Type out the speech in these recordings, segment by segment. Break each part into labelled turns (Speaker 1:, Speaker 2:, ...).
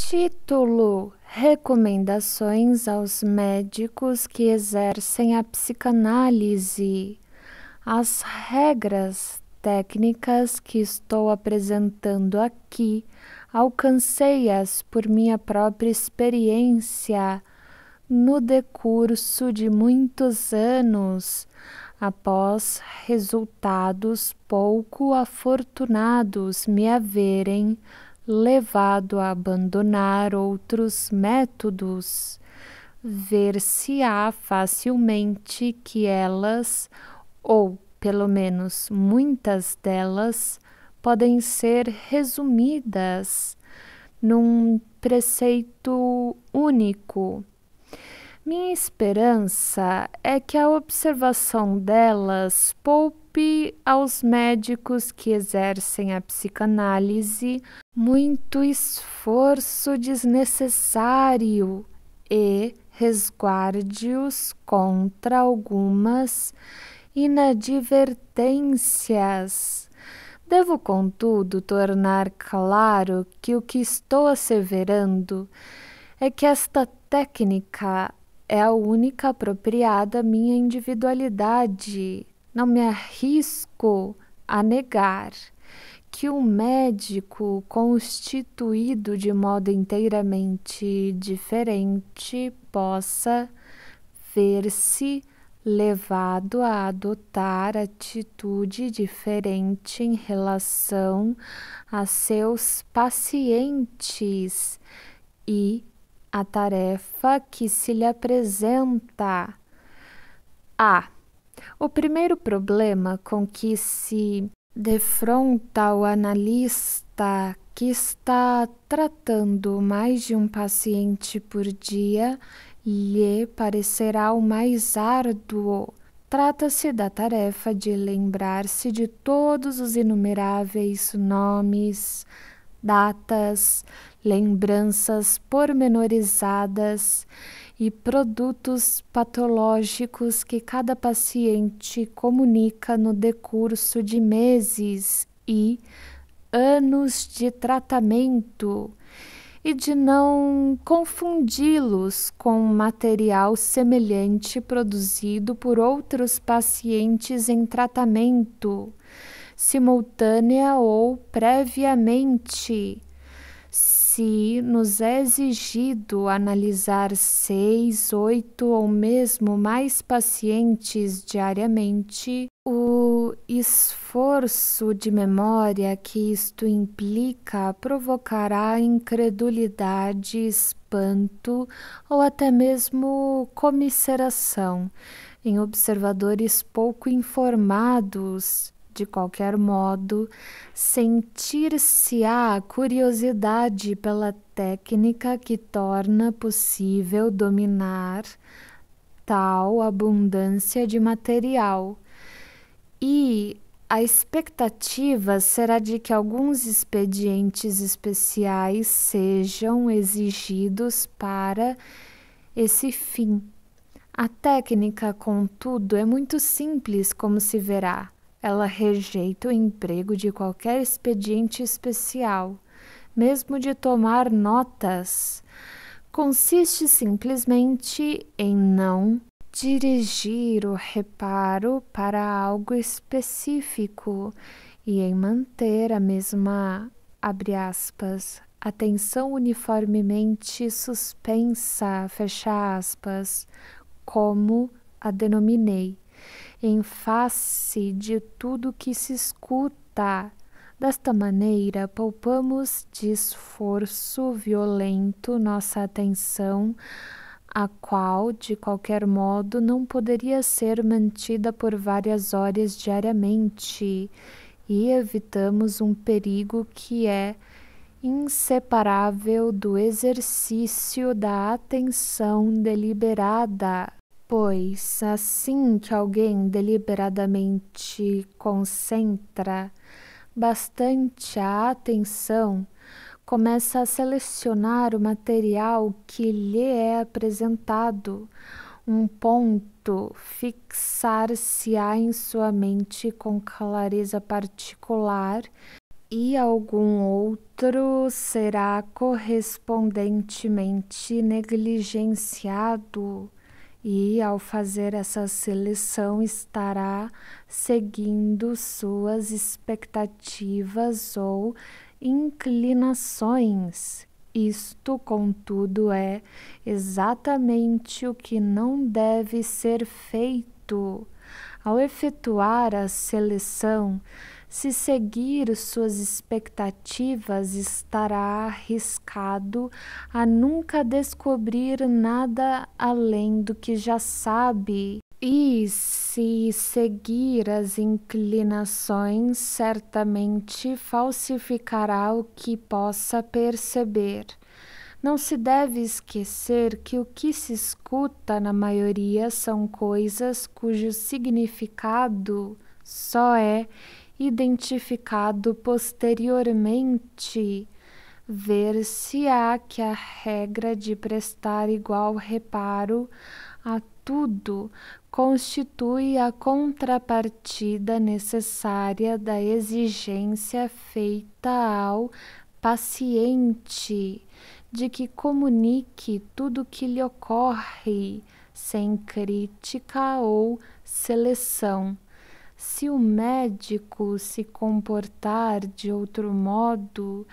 Speaker 1: Título: Recomendações aos médicos que exercem a psicanálise. As regras técnicas que estou apresentando aqui, alcancei-as por minha própria experiência no decurso de muitos anos, após resultados pouco afortunados me haverem levado a abandonar outros métodos, ver-se-á facilmente que elas, ou pelo menos muitas delas, podem ser resumidas num preceito único. Minha esperança é que a observação delas poupe aos médicos que exercem a psicanálise muito esforço desnecessário e resguarde-os contra algumas inadvertências. Devo, contudo, tornar claro que o que estou asseverando é que esta técnica é a única apropriada à minha individualidade. Não me arrisco a negar que um médico constituído de modo inteiramente diferente possa ver-se levado a adotar atitude diferente em relação a seus pacientes e a tarefa que se lhe apresenta. O primeiro problema com que se defronta o analista que está tratando mais de um paciente por dia lhe parecerá o mais árduo. Trata-se da tarefa de lembrar-se de todos os inumeráveis nomes, datas, lembranças pormenorizadas e produtos patológicos que cada paciente comunica no decurso de meses e anos de tratamento, e de não confundi-los com material semelhante produzido por outros pacientes em tratamento, simultânea ou previamente. Se nos é exigido analisar 6, 8 ou mesmo mais pacientes diariamente, o esforço de memória que isto implica provocará incredulidade, espanto ou até mesmo comiseração em observadores pouco informados. De qualquer modo, sentir-se-á curiosidade pela técnica que torna possível dominar tal abundância de material, e a expectativa será de que alguns expedientes especiais sejam exigidos para esse fim. A técnica, contudo, é muito simples, como se verá. Ela rejeita o emprego de qualquer expediente especial, mesmo de tomar notas. Consiste simplesmente em não dirigir o reparo para algo específico e em manter a mesma, abre aspas, atenção uniformemente suspensa, fecha aspas, como a denominei, em face de tudo que se escuta. Desta maneira, poupamos de esforço violento nossa atenção, a qual, de qualquer modo, não poderia ser mantida por várias horas diariamente, e evitamos um perigo que é inseparável do exercício da atenção deliberada. Pois, assim que alguém deliberadamente concentra bastante a atenção, começa a selecionar o material que lhe é apresentado. Um ponto fixar-se-á em sua mente com clareza particular e algum outro será correspondentemente negligenciado, e ao fazer essa seleção estará seguindo suas expectativas ou inclinações. Isto, contudo, é exatamente o que não deve ser feito. Ao efetuar a seleção, se seguir suas expectativas, estará arriscado a nunca descobrir nada além do que já sabe. E se seguir as inclinações, certamente falsificará o que possa perceber. Não se deve esquecer que o que se escuta na maioria são coisas cujo significado só é identificado posteriormente. Ver-se-á que a regra de prestar igual reparo a tudo constitui a contrapartida necessária da exigência feita ao paciente de que comunique tudo o que lhe ocorre, sem crítica ou seleção. Se o médico se comportar de outro modo,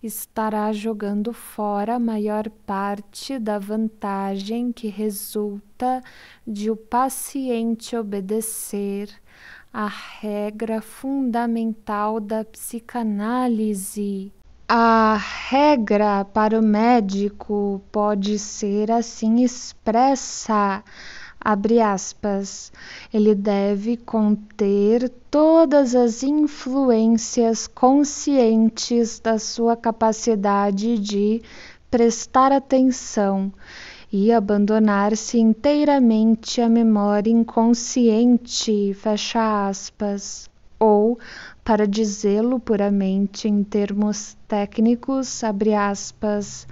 Speaker 1: estará jogando fora a maior parte da vantagem que resulta de o paciente obedecer à regra fundamental da psicanálise. A regra para o médico pode ser assim expressa, abre aspas, ele deve conter todas as influências conscientes da sua capacidade de prestar atenção e abandonar-se inteiramente à memória inconsciente, fecha aspas, ou, para dizê-lo puramente em termos técnicos, abre aspas,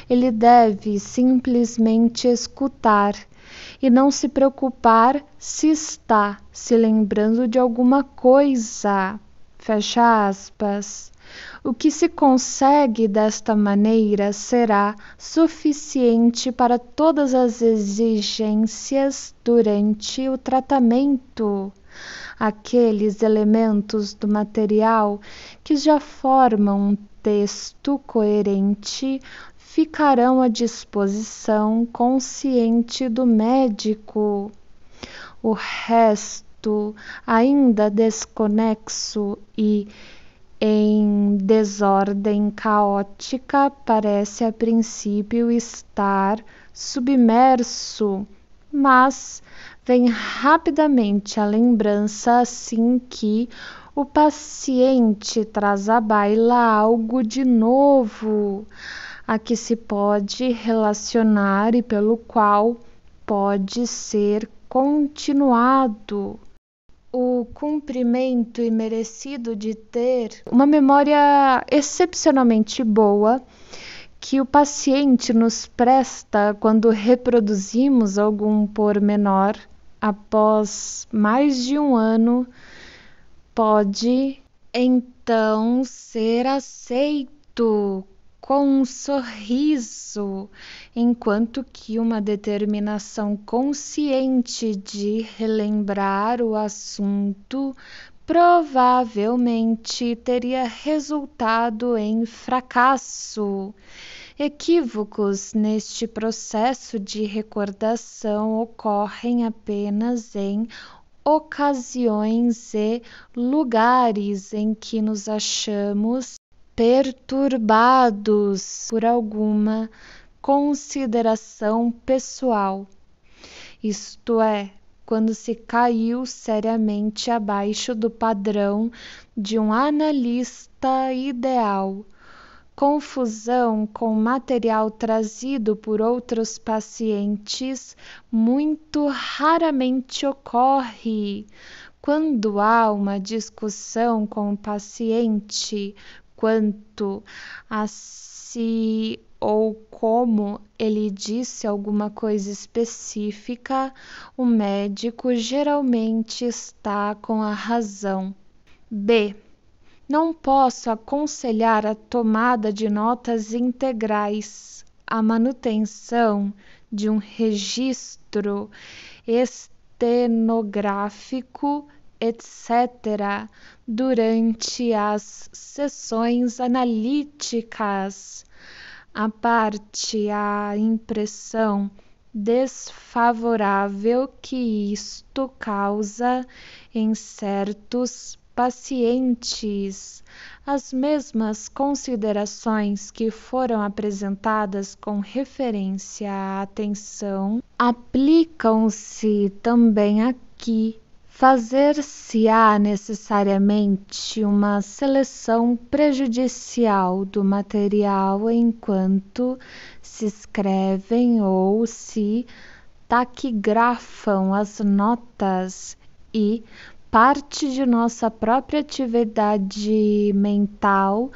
Speaker 1: ele deve simplesmente escutar e não se preocupar se está se lembrando de alguma coisa, fecha aspas. O que se consegue desta maneira será suficiente para todas as exigências durante o tratamento. Aqueles elementos do material que já formam um texto coerente ficarão à disposição consciente do médico. O resto, ainda desconexo e em desordem caótica, parece a princípio estar submerso, mas vem rapidamente a lembrança assim que o paciente traz à baila algo de novo a que se pode relacionar e pelo qual pode ser continuado. O cumprimento imerecido de ter uma memória excepcionalmente boa que o paciente nos presta quando reproduzimos algum pormenor após mais de um ano pode então ser aceito com um sorriso, enquanto que uma determinação consciente de relembrar o assunto provavelmente teria resultado em fracasso. Equívocos neste processo de recordação ocorrem apenas em ocasiões e lugares em que nos achamos perturbados por alguma consideração pessoal, isto é, quando se caiu seriamente abaixo do padrão de um analista ideal. Confusão com material trazido por outros pacientes muito raramente ocorre. Quando há uma discussão com o paciente quanto a se ou como ele disse alguma coisa específica, o médico geralmente está com a razão. B. Não posso aconselhar a tomada de notas integrais, a manutenção de um registro estenográfico, etc., durante as sessões analíticas. A parte a impressão desfavorável que isto causa em certos pacientes. As mesmas considerações que foram apresentadas com referência à atenção aplicam-se também aqui. Fazer-se-á necessariamente uma seleção prejudicial do material enquanto se escrevem ou se taquigrafam as notas e parte de nossa própria atividade mental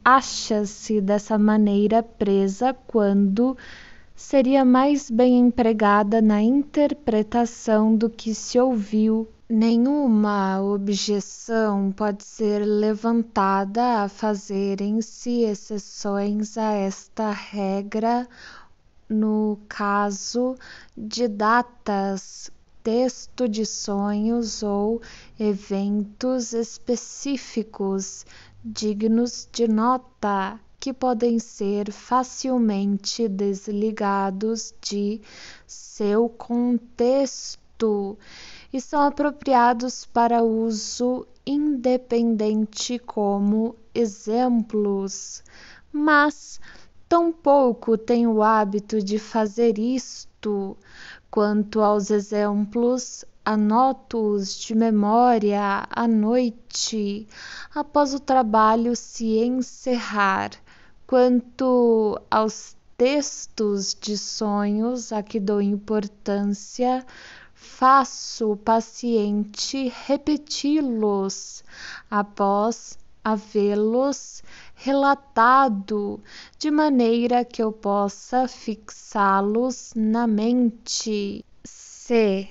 Speaker 1: acha-se dessa maneira presa quando seria mais bem empregada na interpretação do que se ouviu. Nenhuma objeção pode ser levantada a fazerem-se exceções a esta regra no caso de datas, texto de sonhos ou eventos específicos dignos de nota, que podem ser facilmente desligados de seu contexto e são apropriados para uso independente como exemplos, mas tampouco tenho o hábito de fazer isto. Quanto aos exemplos, anoto-os de memória à noite, após o trabalho se encerrar. Quanto aos textos de sonhos a que dou importância, faço o paciente repeti-los após havê-los relatado, de maneira que eu possa fixá-los na mente. C.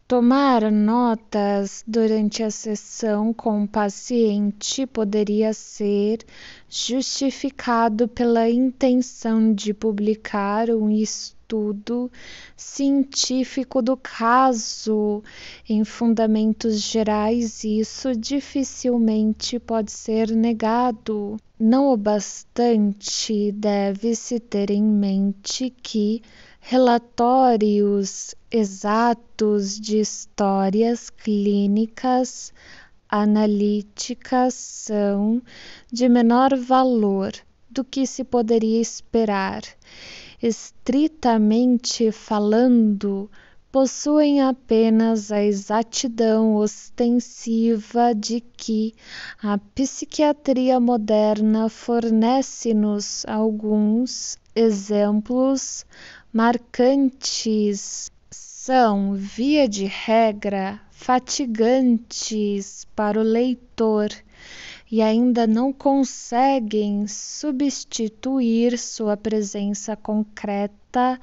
Speaker 1: Tomar notas durante a sessão com o paciente poderia ser justificado pela intenção de publicar um estudo científico do caso. Em fundamentos gerais, isso dificilmente pode ser negado. Não obstante, deve-se ter em mente que relatórios exatos de histórias clínicas analíticas são de menor valor do que se poderia esperar. Estritamente falando, possuem apenas a exatidão ostensiva de que a psiquiatria moderna fornece-nos alguns exemplos marcantes. São, via de regra, fatigantes para o leitor e ainda não conseguem substituir sua presença concreta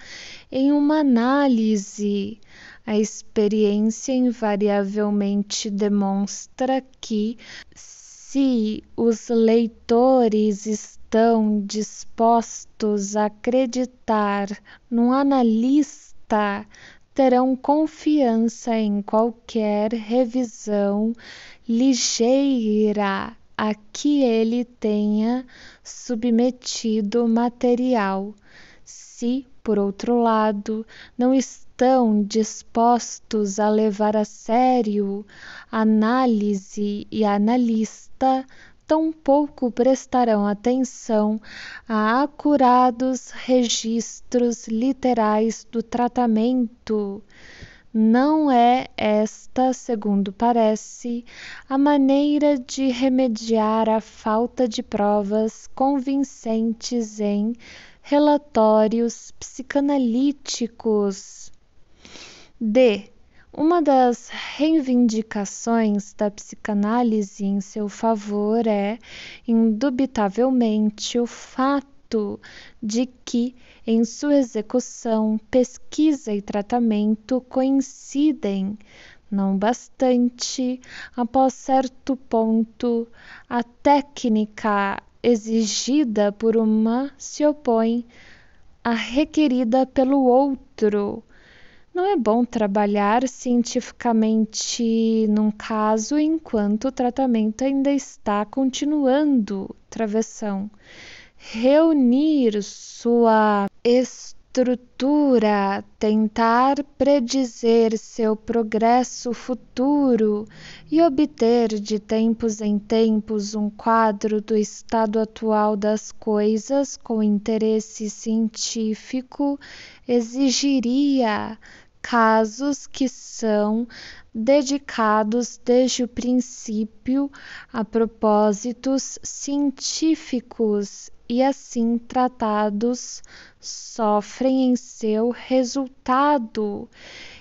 Speaker 1: em uma análise. A experiência invariavelmente demonstra que, se os leitores estão dispostos a acreditar num analista, terão confiança em qualquer revisão ligeira a que ele tenha submetido o material. Se, por outro lado, não estão dispostos a levar a sério a análise e a analista, tampouco prestarão atenção a acurados registros literais do tratamento. Não é esta, segundo parece, a maneira de remediar a falta de provas convincentes em relatórios psicanalíticos. D. Uma das reivindicações da psicanálise em seu favor é, indubitavelmente, o fato de que, em sua execução, pesquisa e tratamento coincidem. Não bastante, após certo ponto, a técnica exigida por uma se opõe à requerida pelo outro. Não é bom trabalhar cientificamente num caso enquanto o tratamento ainda está continuando. Travessão. Reunir sua estrutura, tentar predizer seu progresso futuro e obter de tempos em tempos um quadro do estado atual das coisas com interesse científico exigiria casos que são dedicados desde o princípio a propósitos científicos e assim tratados sofrem em seu resultado,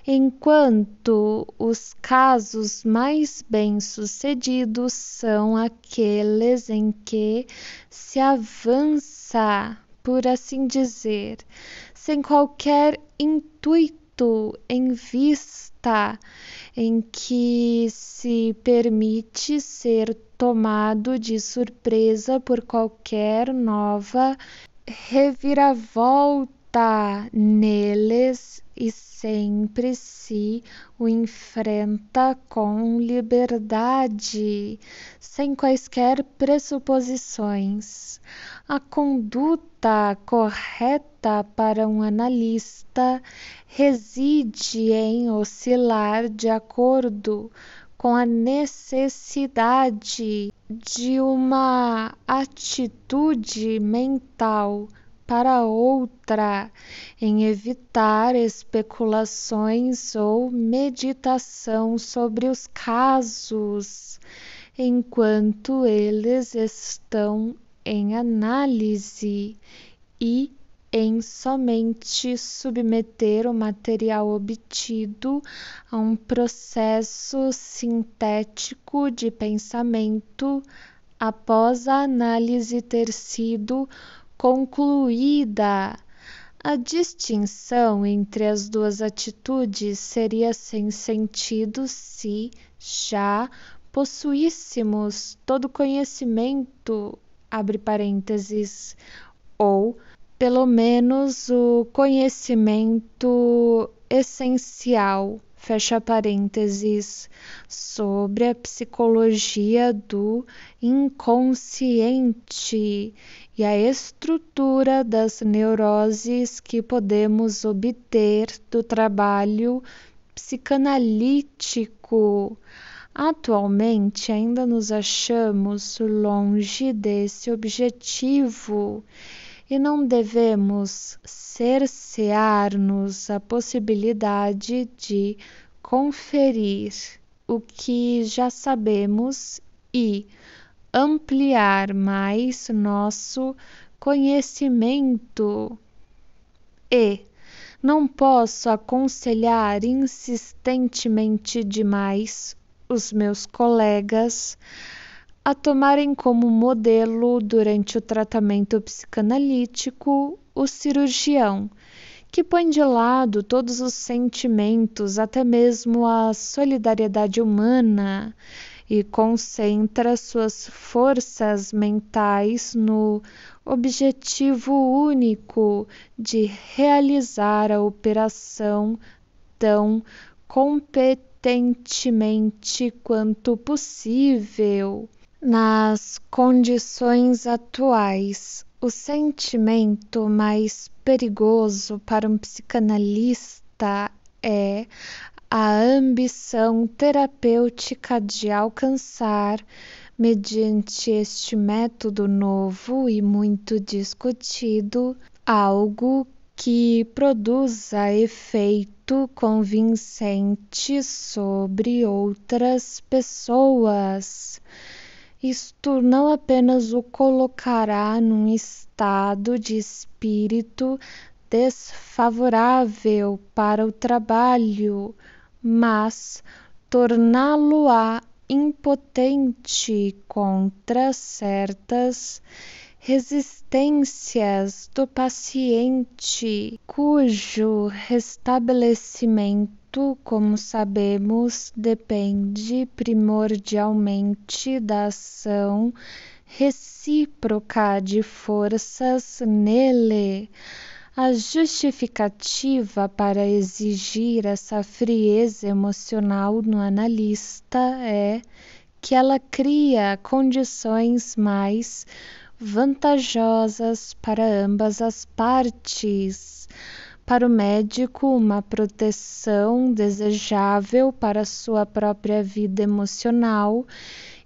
Speaker 1: enquanto os casos mais bem-sucedidos são aqueles em que se avança, por assim dizer, sem qualquer intuito em vista, em que se permite ser tomado de surpresa por qualquer nova reviravolta neles e sempre se o enfrenta com liberdade, sem quaisquer pressuposições. A conduta correta para um analista reside em oscilar de acordo com a necessidade de uma atitude mental para outra, em evitar especulações ou meditação sobre os casos, enquanto eles estão em análise e em somente submeter o material obtido a um processo sintético de pensamento após a análise ter sido concluída. A distinção entre as duas atitudes seria sem sentido se já possuíssemos todo conhecimento, abre parênteses, ou pelo menos o conhecimento essencial, fecha parênteses, sobre a psicologia do inconsciente e a estrutura das neuroses que podemos obter do trabalho psicanalítico. Atualmente ainda nos achamos longe desse objetivo e não devemos cercear-nos a possibilidade de conferir o que já sabemos e ampliar mais nosso conhecimento. E não posso aconselhar insistentemente demais os meus colegas a tomarem como modelo durante o tratamento psicanalítico o cirurgião, que põe de lado todos os sentimentos, até mesmo a solidariedade humana, e concentra suas forças mentais no objetivo único de realizar a operação tão competentemente quanto possível. Nas condições atuais, o sentimento mais perigoso para um psicanalista é a ambição terapêutica de alcançar, mediante este método novo e muito discutido, algo que produza efeito convincente sobre outras pessoas. Isto não apenas o colocará num estado de espírito desfavorável para o trabalho, mas torná-lo-á impotente contra certas resistências do paciente, cujo restabelecimento entanto, como sabemos, depende primordialmente da ação recíproca de forças nele. A justificativa para exigir essa frieza emocional no analista é que ela cria condições mais vantajosas para ambas as partes. Para o médico, uma proteção desejável para sua própria vida emocional,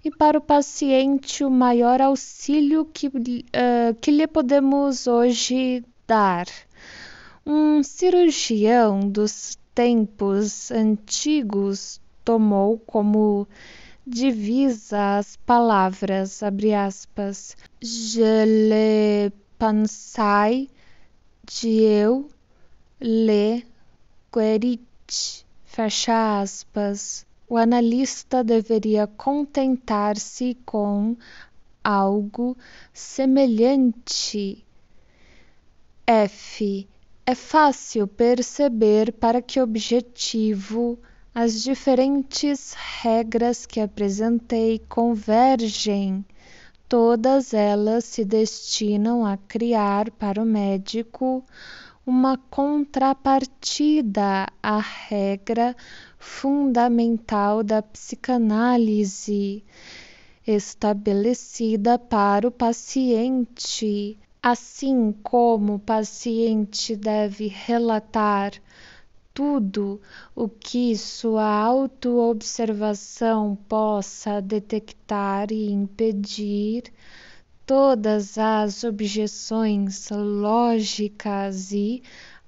Speaker 1: e para o paciente, o maior auxílio que lhe podemos hoje dar. Um cirurgião dos tempos antigos tomou como divisa as palavras, abre aspas, Je le pensais, Dieu le guérit, fecha aspas. O analista deveria contentar-se com algo semelhante. F. É fácil perceber para que objetivo as diferentes regras que apresentei convergem. Todas elas se destinam a criar para o médico uma contrapartida à regra fundamental da psicanálise, estabelecida para o paciente. Assim como o paciente deve relatar tudo o que sua autoobservação possa detectar e impedir, todas as objeções lógicas e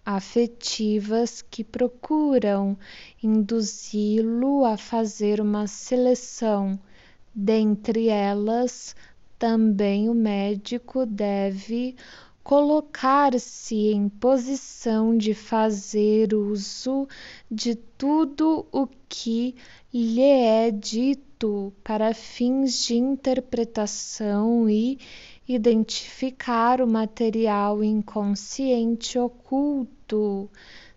Speaker 1: afetivas que procuram induzi-lo a fazer uma seleção. Dentre elas, também o médico deve colocar-se em posição de fazer uso de tudo o que lhe é dito para fins de interpretação e identificar o material inconsciente oculto,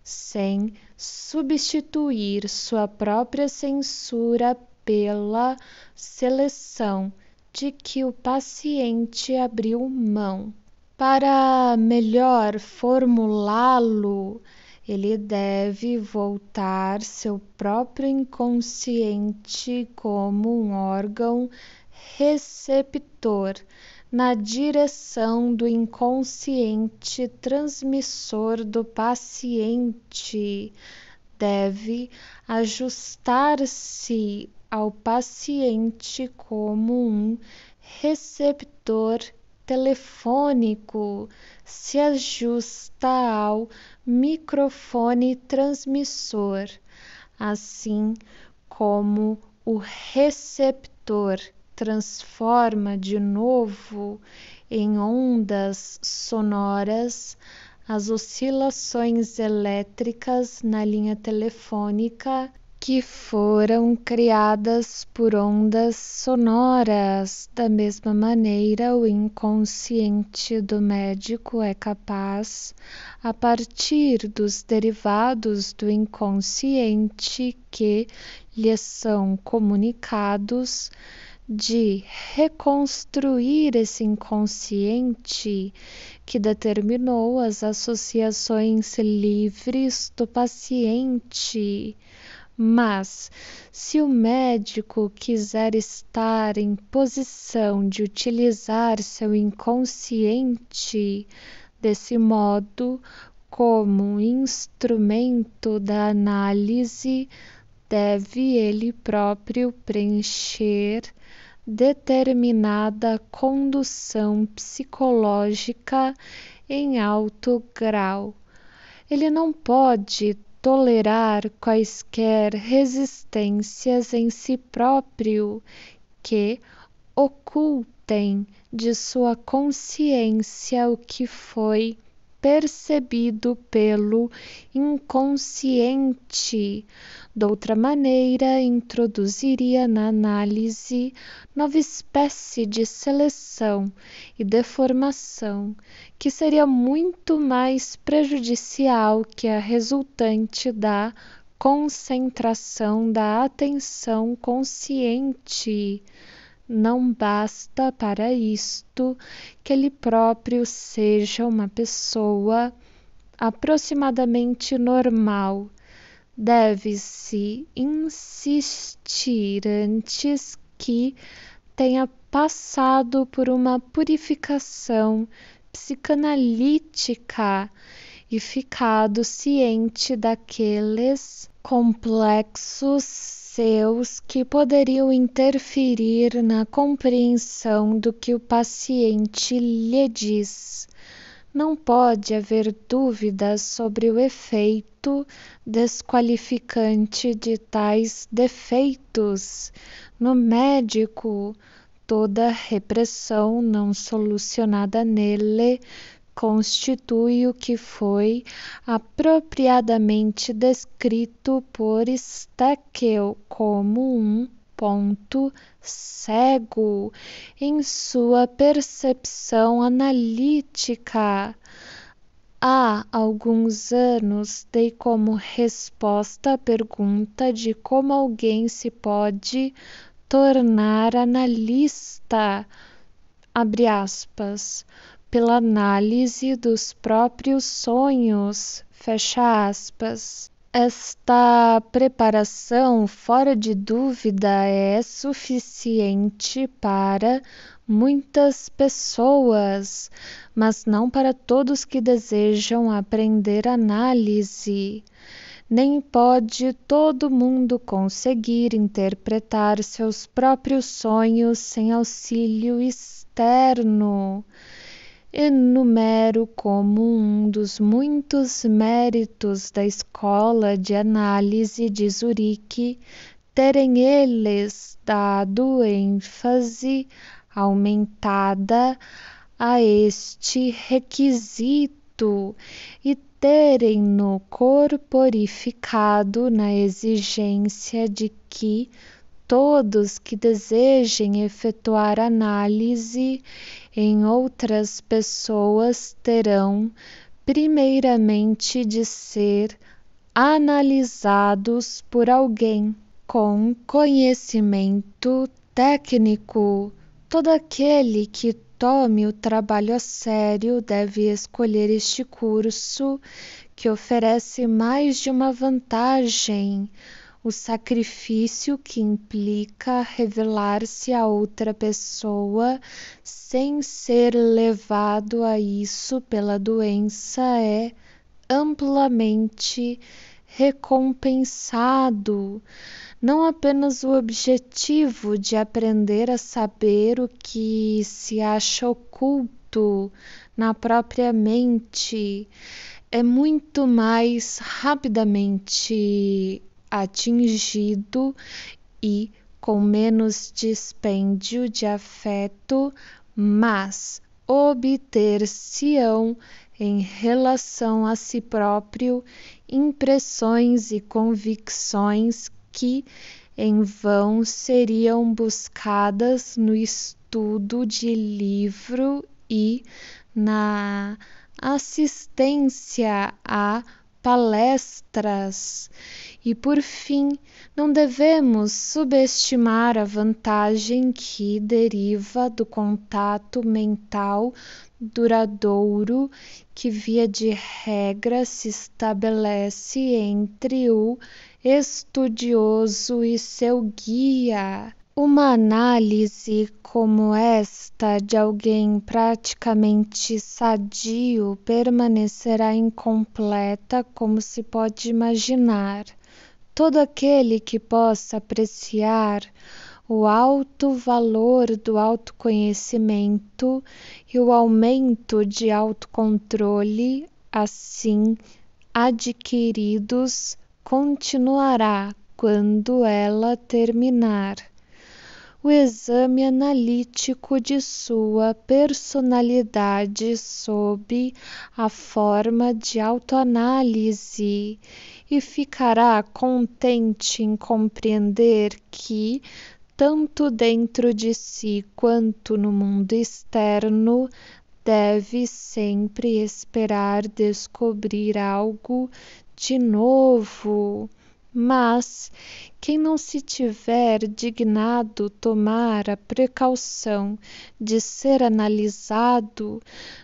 Speaker 1: sem substituir sua própria censura pela seleção de que o paciente abriu mão. Para melhor formulá-lo, ele deve voltar seu próprio inconsciente como um órgão receptor na direção do inconsciente transmissor do paciente. Deve ajustar-se ao paciente como um receptor telefônico se ajusta ao microfone transmissor, assim como o receptor transforma de novo em ondas sonoras as oscilações elétricas na linha telefônica que foram criadas por ondas sonoras. Da mesma maneira, o inconsciente do médico é capaz, a partir dos derivados do inconsciente que lhe são comunicados, de reconstruir esse inconsciente que determinou as associações livres do paciente. Mas, se o médico quiser estar em posição de utilizar seu inconsciente desse modo como um instrumento da análise, deve ele próprio preencher determinada condução psicológica em alto grau. Ele não pode tolerar quaisquer resistências em si próprio que ocultem de sua consciência o que foi percebido pelo inconsciente. Doutra maneira, introduziria na análise nova espécie de seleção e deformação, que seria muito mais prejudicial que a resultante da concentração da atenção consciente. Não basta para isto que ele próprio seja uma pessoa aproximadamente normal. Deve-se insistir antes que tenha passado por uma purificação psicanalítica e ficado ciente daqueles complexos seus que poderiam interferir na compreensão do que o paciente lhe diz. Não pode haver dúvidas sobre o efeito desqualificante de tais defeitos no médico. Toda repressão não solucionada nele constitui o que foi apropriadamente descrito por Steckel como um ponto cego em sua percepção analítica. Há alguns anos dei como resposta a pergunta de como alguém se pode tornar analista, abre aspas, pela análise dos próprios sonhos, fecha aspas. Esta preparação, fora de dúvida, é suficiente para muitas pessoas, mas não para todos que desejam aprender análise. Nem pode todo mundo conseguir interpretar seus próprios sonhos sem auxílio externo. Enumero como um dos muitos méritos da Escola de Análise de Zurique terem eles dado ênfase aumentada a este requisito e terem-no corporificado na exigência de que todos que desejem efetuar análise em outras pessoas terão, primeiramente, de ser analisados por alguém com conhecimento técnico. Todo aquele que tome o trabalho a sério deve escolher este curso, que oferece mais de uma vantagem: o sacrifício que implica revelar-se a outra pessoa sem ser levado a isso pela doença é amplamente recompensado. Não apenas o objetivo de aprender a saber o que se acha oculto na própria mente é muito mais rapidamente atingido e com menos dispêndio de afeto, mas obter-se-ão em relação a si próprio impressões e convicções que em vão seriam buscadas no estudo de livro e na assistência a palestras. E por fim, não devemos subestimar a vantagem que deriva do contato mental duradouro que via de regra se estabelece entre o estudioso e seu guia. Uma análise como esta de alguém praticamente sadio permanecerá incompleta, como se pode imaginar. Todo aquele que possa apreciar o alto valor do autoconhecimento e o aumento de autocontrole assim adquiridos continuará quando ela terminar o exame analítico de sua personalidade sob a forma de autoanálise e ficará contente em compreender que, tanto dentro de si quanto no mundo externo, deve sempre esperar descobrir algo de novo, Mas quem não se tiver dignado tomar a precaução de ser analisado,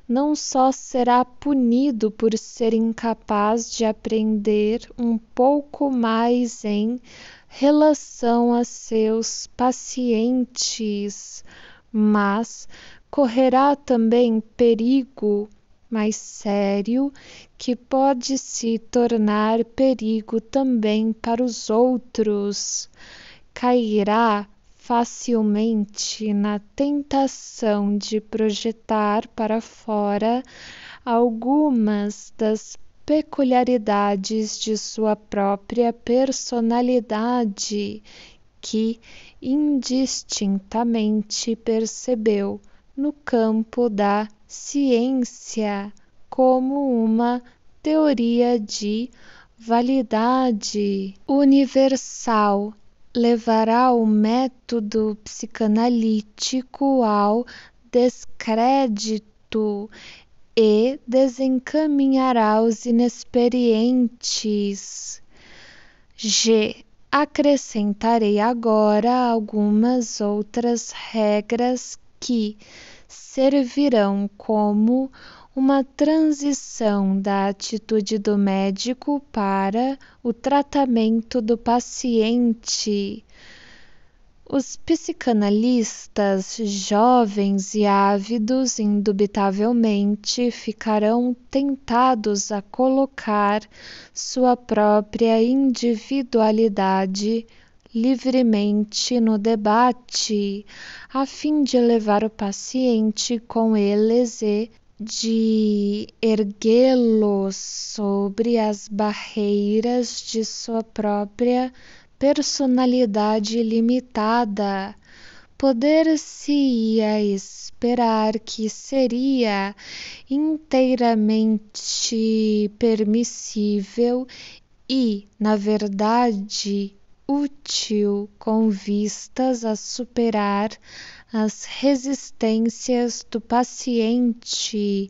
Speaker 1: não só será punido por ser incapaz de aprender um pouco mais em relação a seus pacientes, mas correrá também perigo mais sério, que pode se tornar perigo também para os outros. Cairá facilmente na tentação de projetar para fora algumas das peculiaridades de sua própria personalidade que indistintamente percebeu no campo da ciência como uma teoria de validade universal. Levará o método psicanalítico ao descrédito e desencaminhará os inexperientes. Acrescentarei agora algumas outras regras que servirão como uma transição da atitude do médico para o tratamento do paciente. Os psicanalistas jovens e ávidos indubitavelmente ficarão tentados a colocar sua própria individualidade livremente no debate, a fim de levar o paciente com eles e de erguê-los sobre as barreiras de sua própria personalidade limitada. Poder-se-ia esperar que seria inteiramente permissível e, na verdade, útil com vistas a superar as resistências do paciente,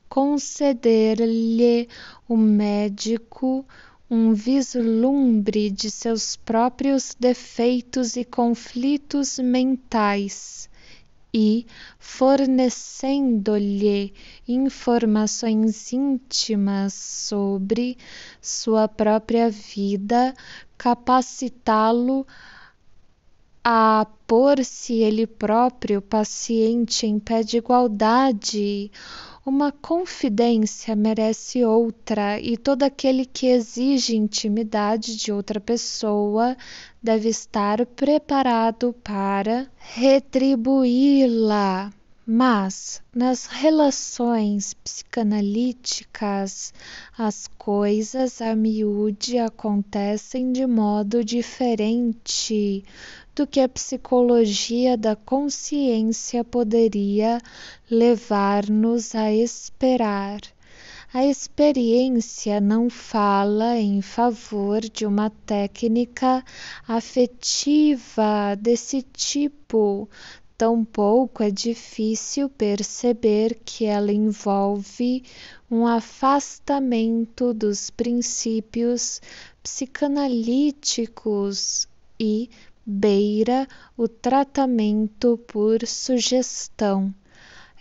Speaker 1: conceder-lhe o médico um vislumbre de seus próprios defeitos e conflitos mentais e, fornecendo-lhe informações íntimas sobre sua própria vida, capacitá-lo a pôr-se ele próprio paciente em pé de igualdade. Uma confidência merece outra, e todo aquele que exige intimidade de outra pessoa deve estar preparado para retribuí-la. Mas, nas relações psicanalíticas, as coisas a miúde acontecem de modo diferente do que a psicologia da consciência poderia levar-nos a esperar. A experiência não fala em favor de uma técnica afetiva desse tipo, tampouco é difícil perceber que ela envolve um afastamento dos princípios psicanalíticos e beira o tratamento por sugestão.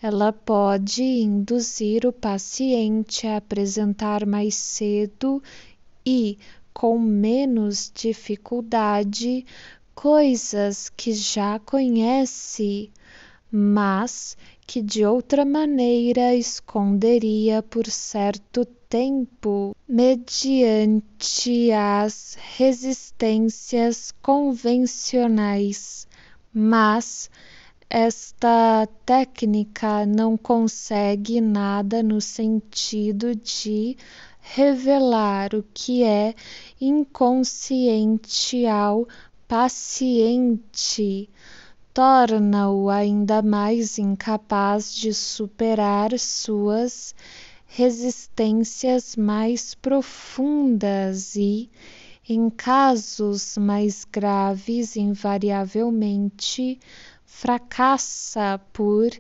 Speaker 1: Ela pode induzir o paciente a apresentar mais cedo e com menos dificuldade coisas que já conhece, mas que de outra maneira esconderia por certo tempo, mediante as resistências convencionais. Mas esta técnica não consegue nada no sentido de revelar o que é inconsciente ao paciente, torna-o ainda mais incapaz de superar suas resistências mais profundas e, em casos mais graves, invariavelmente fracassa por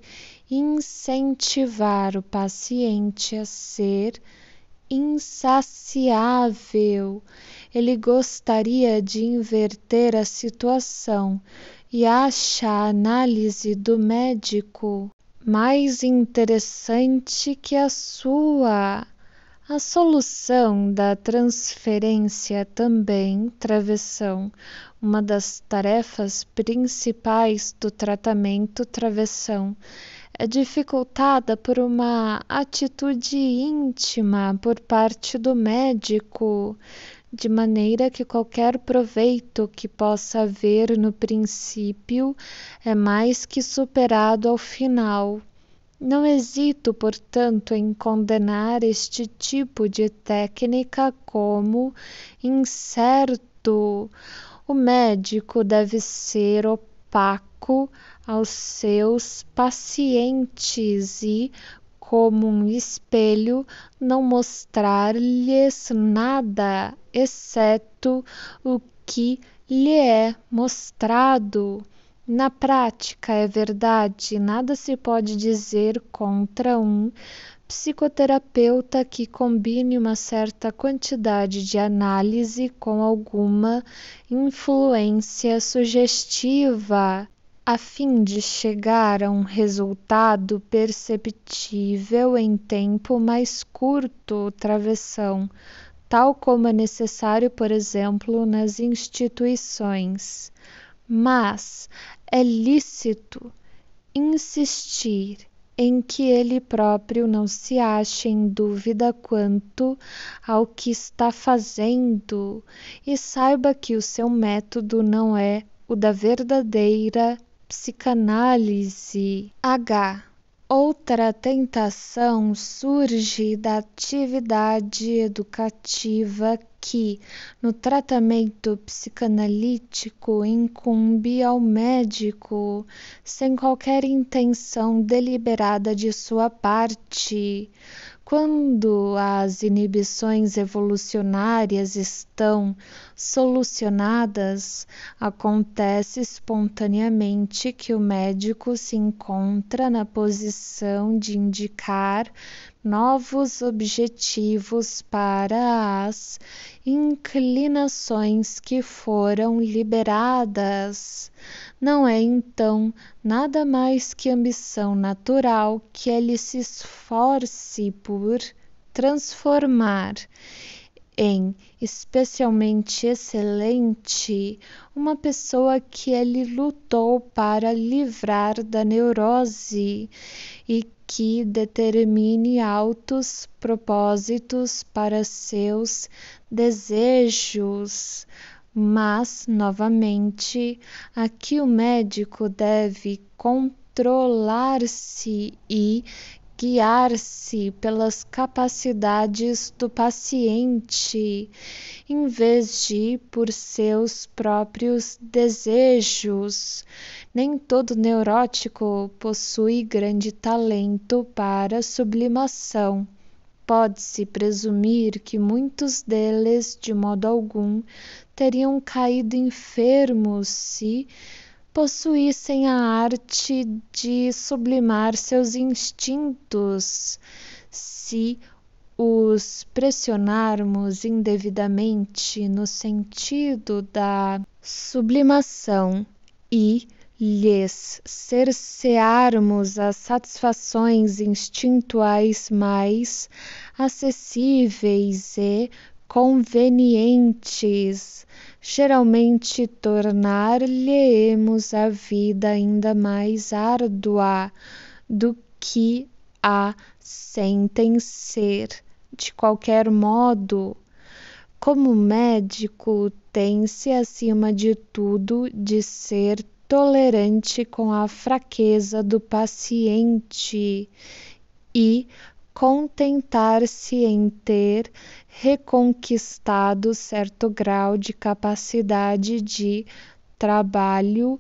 Speaker 1: incentivar o paciente a ser insaciável ele gostaria de inverter a situação e acha a análise do médico mais interessante que a sua. A solução da transferência também, travessão, uma das tarefas principais do tratamento travessão, é dificultada por uma atitude íntima por parte do médico, de maneira que qualquer proveito que possa haver no princípio é mais que superado ao final. Não hesito, portanto, em condenar este tipo de técnica como incerto. O médico deve ser opaco aos seus pacientes e, como um espelho, não mostrar-lhes nada, exceto o que lhe é mostrado. Na prática, é verdade, nada se pode dizer contra um psicoterapeuta que combine uma certa quantidade de análise com alguma influência sugestiva, a fim de chegar a um resultado perceptível em tempo mais curto, travessão, tal como é necessário, por exemplo, nas instituições. Mas é lícito insistir em que ele próprio não se ache em dúvida quanto ao que está fazendo e saiba que o seu método não é o da verdadeira psicanálise. Outra tentação surge da atividade educativa que, no tratamento psicanalítico, incumbe ao médico, sem qualquer intenção deliberada de sua parte. Quando as inibições evolucionárias estão solucionadas, acontece espontaneamente que o médico se encontra na posição de indicar novos objetivos para as inclinações que foram liberadas. Não é então nada mais que ambição natural que ele se esforce por transformar em especialmente excelente uma pessoa que ele lutou para livrar da neurose e que determine altos propósitos para seus desejos. Mas, novamente, aqui o médico deve controlar-se e guiar-se pelas capacidades do paciente, em vez de por seus próprios desejos. Nem todo neurótico possui grande talento para sublimação. Pode-se presumir que muitos deles, de modo algum, teriam caído enfermos se possuíssem a arte de sublimar seus instintos. Se os pressionarmos indevidamente no sentido da sublimação e lhes cercearmos as satisfações instintuais mais acessíveis e convenientes, geralmente tornar-lhe-emos a vida ainda mais árdua do que a sentem ser. De qualquer modo, como médico, tem-se acima de tudo de ser tolerante com a fraqueza do paciente e contentar-se em ter reconquistado certo grau de capacidade de trabalho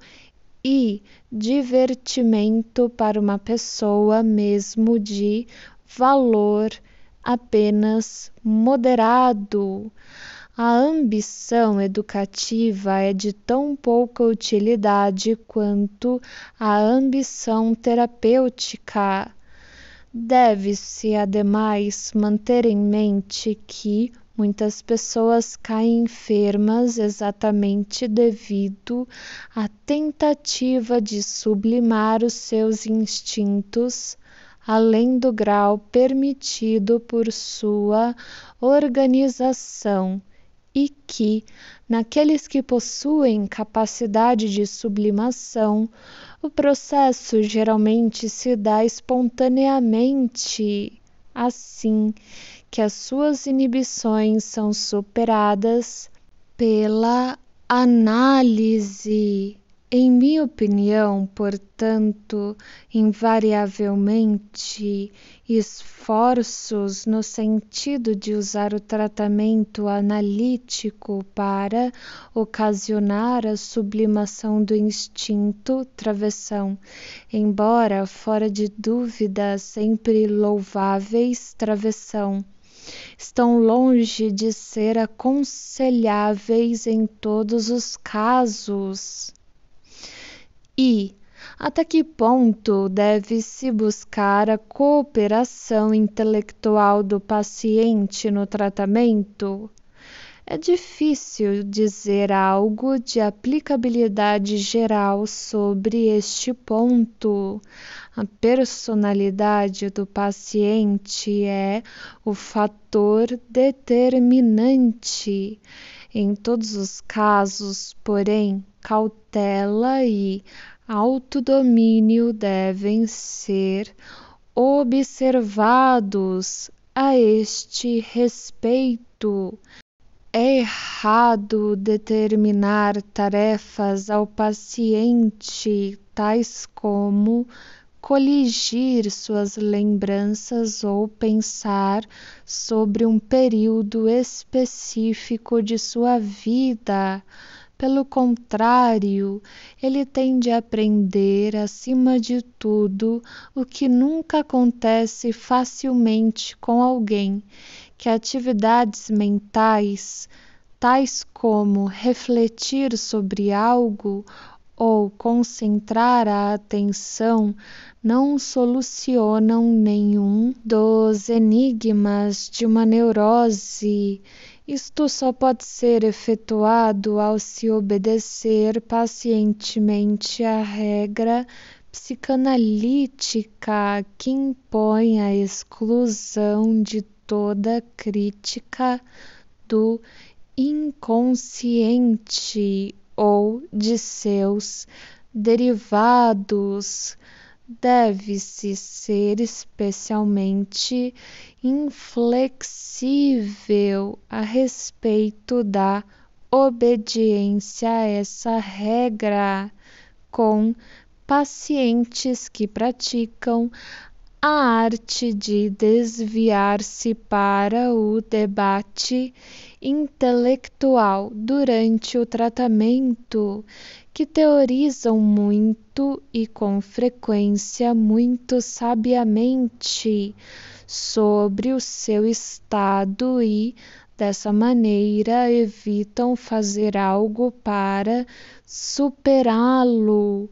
Speaker 1: e divertimento para uma pessoa mesmo de valor apenas moderado. A ambição educativa é de tão pouca utilidade quanto a ambição terapêutica. Deve-se, ademais, manter em mente que Muitas pessoas caem enfermas exatamente devido à tentativa de sublimar os seus instintos além do grau permitido por sua organização e que, naqueles que possuem capacidade de sublimação, o processo geralmente se dá espontaneamente, assim que as suas inibições são superadas pela análise. Em minha opinião, portanto, invariavelmente, esforços no sentido de usar o tratamento analítico para ocasionar a sublimação do instinto travessão, embora fora de dúvida sempre louváveis travessão, estão longe de ser aconselháveis em todos os casos. E até que ponto deve-se buscar a cooperação intelectual do paciente no tratamento? É difícil dizer algo de aplicabilidade geral sobre este ponto. A personalidade do paciente é o fator determinante. Em todos os casos, porém, cautela e autodomínio devem ser observados a este respeito. É errado determinar tarefas ao paciente, tais como coligir suas lembranças ou pensar sobre um período específico de sua vida. Pelo contrário, ele tem de aprender, acima de tudo, o que nunca acontece facilmente com alguém, que atividades mentais, tais como refletir sobre algo ou concentrar a atenção, não solucionam nenhum dos enigmas de uma neurose. Isto só pode ser efetuado ao se obedecer pacientemente à regra psicanalítica que impõe a exclusão de toda crítica do inconsciente ou de seus derivados. Deve-se ser especialmente inflexível a respeito da obediência a essa regra com pacientes que praticam a arte de desviar-se para o debate intelectual durante o tratamento, que teorizam muito e com frequência muito sabiamente sobre o seu estado e, dessa maneira, evitam fazer algo para superá-lo.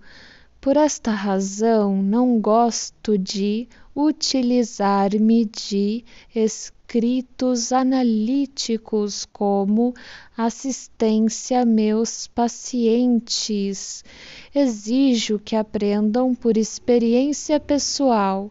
Speaker 1: Por esta razão, não gosto de utilizar-me de escritos analíticos como assistência a meus pacientes. Exijo que aprendam por experiência pessoal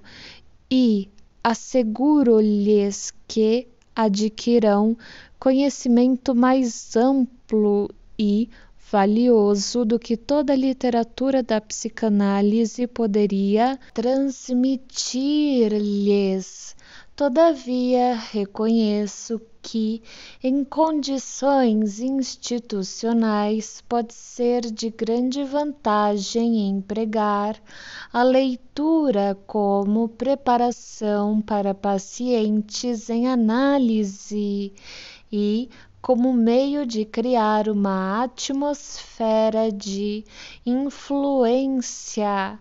Speaker 1: e asseguro-lhes que adquirirão conhecimento mais amplo e valioso do que toda a literatura da psicanálise poderia transmitir-lhes. Todavia, reconheço que, em condições institucionais, pode ser de grande vantagem empregar a leitura como preparação para pacientes em análise e como meio de criar uma atmosfera de influência.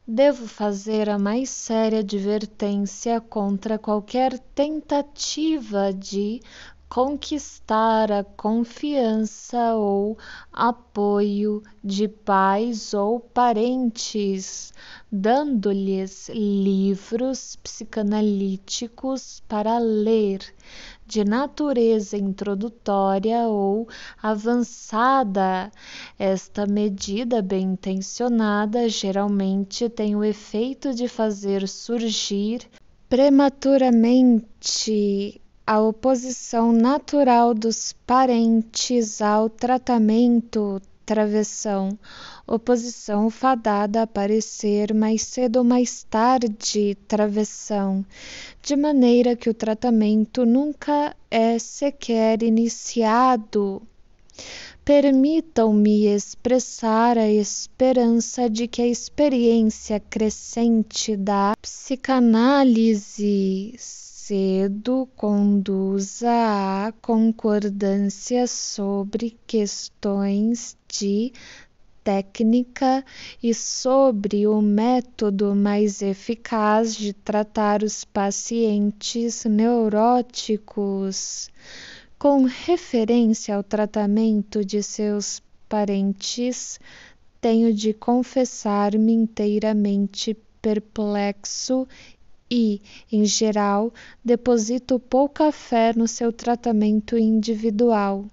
Speaker 1: Devo fazer a mais séria advertência contra qualquer tentativa de conquistar a confiança ou apoio de pais ou parentes, dando-lhes livros psicanalíticos para ler. de natureza introdutória ou avançada. Esta medida bem intencionada geralmente tem o efeito de fazer surgir prematuramente a oposição natural dos parentes ao tratamento travessão, oposição fadada a aparecer mais cedo ou mais tarde travessão, de maneira que o tratamento nunca é sequer iniciado. Permitam-me expressar a esperança de que a experiência crescente da psicanálise cedo conduza à concordância sobre questões de técnica e sobre o método mais eficaz de tratar os pacientes neuróticos. Com referência ao tratamento de seus parentes, tenho de confessar-me inteiramente perplexo e, em geral, deposito pouca fé no seu tratamento individual.